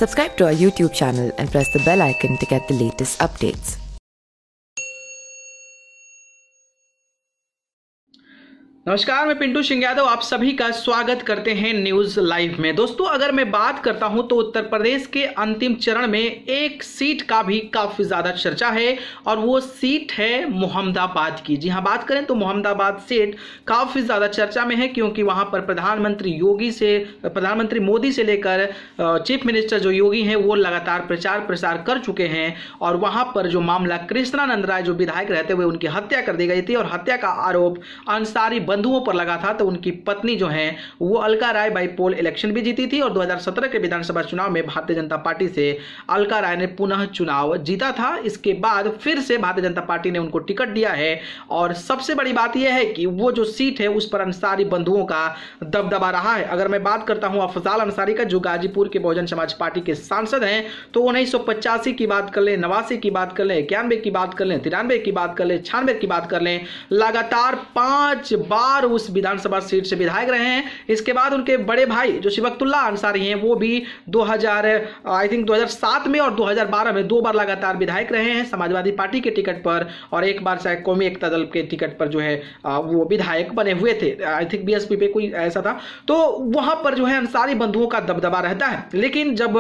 Subscribe to our YouTube channel and press the bell icon to get the latest updates. नमस्कार, मैं पिंटू सिंह यादव आप सभी का स्वागत करते हैं न्यूज लाइव में। दोस्तों, अगर मैं बात करता हूं तो उत्तर प्रदेश के अंतिम चरण में एक सीट का भी काफी ज्यादा चर्चा है और वो सीट है मोहम्मदाबाद की। जी हां, बात करें तो मोहम्मदाबाद सीट काफी ज्यादा चर्चा में है क्योंकि वहां पर प्रधानमंत्री मोदी से लेकर चीफ मिनिस्टर जो योगी हैं वो लगातार प्रचार प्रसार कर चुके हैं और वहां पर जो मामला कृष्णानंद राय जो विधायक रहते हुए उनकी हत्या कर दी गई थी और हत्या का आरोप अंसारी बंधुओं पर लगा था, तो उनकी पत्नी जो है वो अलका राय बाई पोल इलेक्शन भी जीती थी और 2017 के विधानसभा चुनाव में भारतीय जनता पार्टी से अलका राय ने पुनः चुनाव जीता था। इसके बाद फिर से भारतीय जनता पार्टी ने उनको टिकट दिया है और सबसे बड़ी बात यह है कि वो जो सीट है उस पर अंसारी बंधुओं का दबदबा रहा है। अगर मैं बात करता हूं अफजाल अंसारी का, जो गाजीपुर के बहुजन समाज पार्टी के सांसद हैं, तो 1985 की बात कर लें, 89 की बात कर लें, 91 की बात कर लें, 93 की बात कर लें, 96 की बात कर लें, लगातार 5 बार उस विधानसभा सीट से विधायक रहे हैं। इसके बाद उनके बड़े भाई जो शिवकतुल्ला अंसारी हैं वो भी 2007 में और 2012 में 2 बार लगातार विधायक रहे हैं समाजवादी पार्टी के टिकट पर और एक बार शायद कौमी एकता दल के टिकट पर जो है वो विधायक बने हुए थे। आई थिंक बीएसपी पे कोई ऐसा था। तो वहां पर जो है अंसारी बंधुओं का दबदबा रहता है। लेकिन जब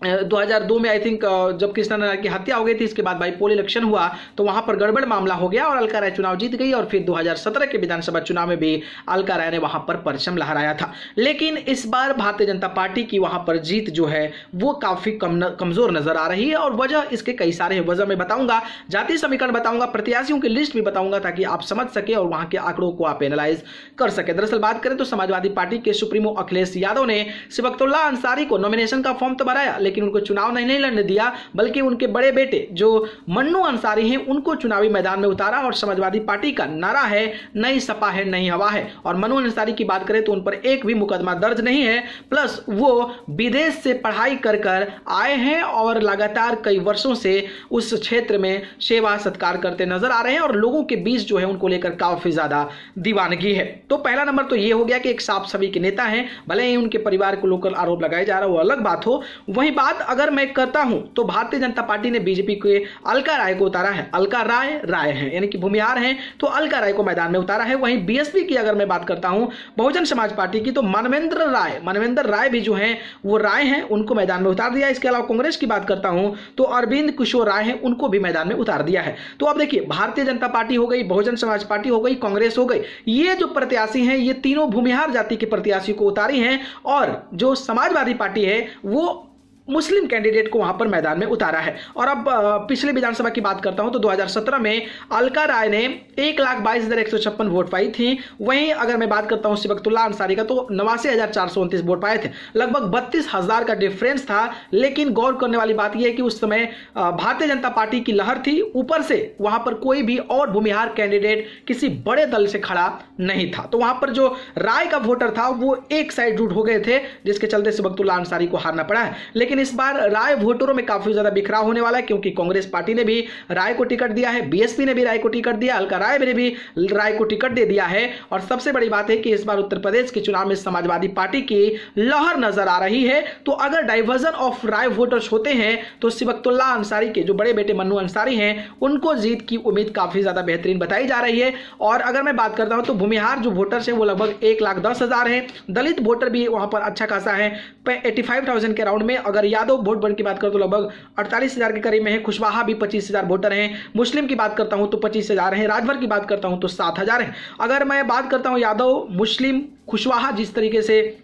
2002 में आई थिंक जब कृष्णानंद राय की हत्या हो गई थी, इसके बाद बाईपोल इलेक्शन हुआ तो वहां पर गड़बड़ मामला हो गया और अलका राय चुनाव जीत गई और फिर 2017 के विधानसभा चुनाव में भी अलका राय ने वहां पर परचम लहराया था। लेकिन इस बार भारतीय जनता पार्टी की वहां पर जीत जो है वो काफी कमजोर नजर आ रही है और वजह इसके कई सारे हैं। वजह मैं बताऊंगा, जातीय समीकरण बताऊंगा, प्रत्याशियों की लिस्ट भी बताऊंगा ताकि आप समझ सके और वहां के आंकड़ों को आप एनालाइज कर सके। दरअसल बात करें तो समाजवादी पार्टी के सुप्रीमो अखिलेश यादव ने शिवकतुल्ला अंसारी को नॉमिनेशन का फॉर्म तो भराया लेकिन उनको चुनाव नहीं लड़ने दिया, बल्कि उनके बड़े बेटे जो मन्नू अंसारी हैं उनको चुनावी मैदान में उतारा और समाजवादी पार्टी का नारा है नई सपा है नई हवा है। और मन्नू अंसारी की बात करें तो उन पर एक भी मुकदमा दर्ज नहीं है, प्लस वो विदेश से पढ़ाई कर कर आए हैं और लगातार कई वर्षों से उस क्षेत्र में सेवा सत्कार करते नजर आ रहे हैं और लोगों के बीच जो है उनको लेकर काफी ज्यादा दीवानगी है। तो पहला नंबर तो ये हो गया कि एक साफ सभी के नेता हैं, भले ही उनके परिवार को लोकल आरोप लगाए जा रहा है वो अलग बात हो। वही बात अगर मैं करता हूं तो भारतीय जनता पार्टी ने बीजेपी के अलका राय को उतारा है। अलका राय है यानी कि भूमिहार हैं, तो अलका राय को मैदान में उतारा है। वहीं बीएसपी की अगर मैं बात करता हूं बहुजन समाज पार्टी की, तो मानवेंद्र राय भी जो हैं वो राय हैं, उनको मैदान में उतार दिया। इसके अलावा कांग्रेस की बात करता हूं तो अरविंद किशोर राय हैं, उनको भी मैदान में उतार दिया है। तो अब देखिए, भारतीय जनता पार्टी हो गई, बहुजन समाज पार्टी हो गई, कांग्रेस हो गई, ये जो प्रत्याशी हैं ये तीनों भूमिहार जाति के प्रत्याशी को उतारी हैं और जो समाजवादी पार्टी है वो मुस्लिम कैंडिडेट को वहां पर मैदान में उतारा है। और अब पिछले विधानसभा की बात करता हूं तो 2017 में अलका राय ने 1,22,156 वोट पाई थी। वहीं अगर मैं बात करता हूं शिवकतुल्ला अंसारी का तो 89,429 वोट पाए थे, लगभग 32,000 का डिफरेंस था। लेकिन गौर करने वाली बात यह है कि उस समय भारतीय जनता पार्टी की लहर थी, ऊपर से वहां पर कोई भी और भूमिहार कैंडिडेट किसी बड़े दल से खड़ा नहीं था, तो वहां पर जो राय का वोटर था वो एक साइड रूट हो गए थे, जिसके चलते शिवकतुल्ला अंसारी को हारना पड़ा है। लेकिन इस बार राय वोटरों में काफी ज्यादा बिखराव होने वाला है क्योंकि कांग्रेस पार्टी ने भी राय को टिकट दिया है, बीएसपी ने भी राय को टिकट दिया, अलका राय ने भी राय को टिकट दे दिया है। और सबसे बड़ी बात है कि इस बार उत्तर प्रदेश के चुनाव में समाजवादी पार्टी की लहर नजर आ रही है। तो अगर डाइवर्जन ऑफ राय वोटर्स होते हैं तो शिवकतुल्ला अंसारी के जो बड़े बेटे मन्नू अंसारी हैं उनको जीत की उम्मीद काफी ज्यादा बेहतरीन बताई जा रही है। और अगर मैं बात करता हूं तो भूमिहार जो वोटर्स हैं वो लगभग 1,10,000 हैं, दलित वोटर भी वहां पर अच्छा खासा है 85,000 के राउंड में। अगर यादव वोट बैंक की बात करो तो लगभग 48,000 के करीब में है, कुशवाहा भी 25,000 वोटर हैं, मुस्लिम की बात करता हूं तो 25,000 हैं, राजभर की बात करता हूं तो 7,000 हैं। अगर मैं बात करता हूं यादव, मुस्लिम, कुशवाहा, जिस तरीके से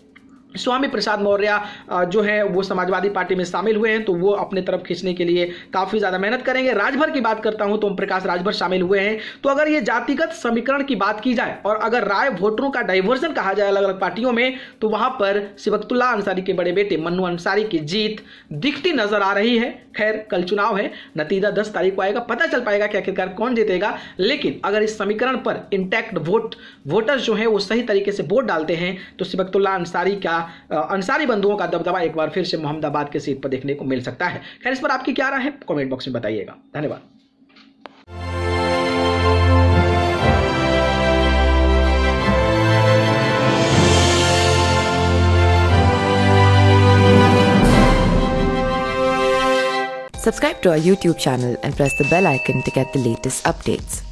स्वामी प्रसाद मौर्य जो है वो समाजवादी पार्टी में शामिल हुए हैं तो वो अपने तरफ खींचने के लिए काफी ज्यादा मेहनत करेंगे। राजभर की बात करता हूं तो ओम प्रकाश राजभर शामिल हुए हैं। तो अगर ये जातिगत समीकरण की बात की जाए और अगर राय वोटरों का डाइवर्जन कहा जाए अलग अलग पार्टियों में तो वहां पर शिवकतुल्ला अंसारी के बड़े बेटे मन्नू अंसारी की जीत दिखती नजर आ रही है। खैर, कल चुनाव है, नतीजा 10 तारीख को आएगा, पता चल पाएगा कि आखिरकार कौन जीतेगा। लेकिन अगर इस समीकरण पर इंटैक्ट वोटर्स जो है वो सही तरीके से वोट डालते हैं तो शिवकतुल्ला अंसारी बंधुओं का दबदबा एक बार फिर से मोहम्मदाबाद के सीट पर देखने को मिल सकता है। खैर, इस पर आपकी क्या राय है कमेंट बॉक्स में बताइएगा। धन्यवाद। Subscribe to our YouTube channel and press the bell icon to get the latest updates.